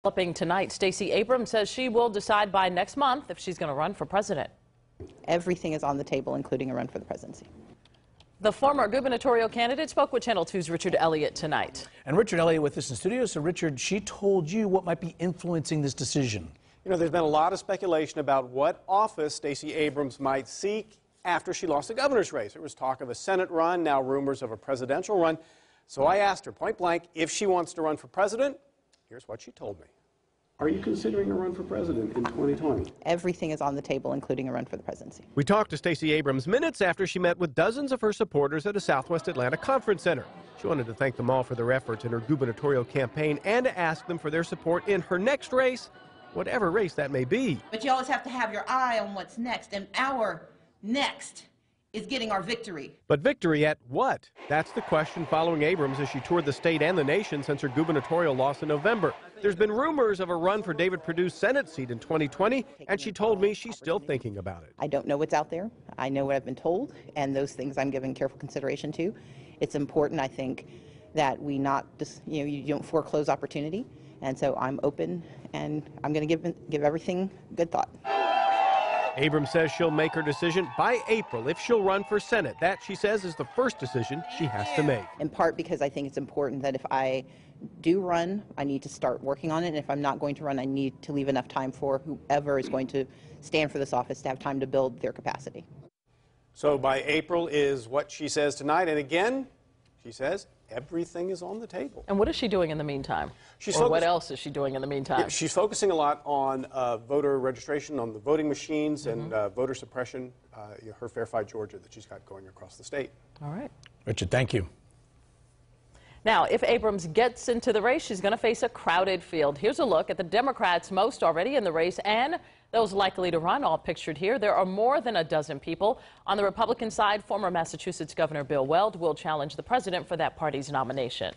Developing tonight, Stacey Abrams says she will decide by next month if she's going to run for president. Everything is on the table, including a run for the presidency. The former gubernatorial candidate spoke with Channel 2's Richard Elliott tonight. And Richard Elliott with us in studio. So, Richard, she told you what might be influencing this decision. You know, there's been a lot of speculation about what office Stacey Abrams might seek after she lost the governor's race. There was talk of a Senate run, now rumors of a presidential run. So I asked her point blank if she wants to run for president. Here's what she told me. Are you considering a run for president in 2020? Everything is on the table, including a run for the presidency. We talked to Stacey Abrams minutes after she met with dozens of her supporters at a Southwest Atlanta conference center. She wanted to thank them all for their efforts in her gubernatorial campaign and to ask them for their support in her next race, whatever race that may be. But you always have to have your eye on what's next, and our next is getting our victory. But victory at what? That's the question following Abrams as she toured the state and the nation since her gubernatorial loss in November. There's been rumors of a run for David Perdue's Senate seat in 2020, and she told me she's still thinking about it. I don't know what's out there. I know what I've been told, and those things I'm giving careful consideration to. It's important, I think, that we not just, you don't foreclose opportunity, and so I'm open, and I'm going to give everything good thought. Abrams says she'll make her decision by April if she'll run for Senate. That, she says, is the first decision she has to make. In part because I think it's important that if I do run, I need to start working on it. And if I'm not going to run, I need to leave enough time for whoever is going to stand for this office to have time to build their capacity. So by April is what she says tonight. And again, she says everything is on the table. And what is she doing in the meantime? What else is she doing in the meantime? Yeah, she's focusing a lot on voter registration, on the voting machines, and voter suppression, her Fair Fight Georgia that she's got going across the state. All right. Richard, thank you. Now, if Abrams gets into the race, she's going to face a crowded field. Here's a look at the Democrats, most already in the race, and those likely to run, all pictured here. There are more than a dozen people. On the Republican side, former Massachusetts Governor Bill Weld will challenge the president for that party's nomination.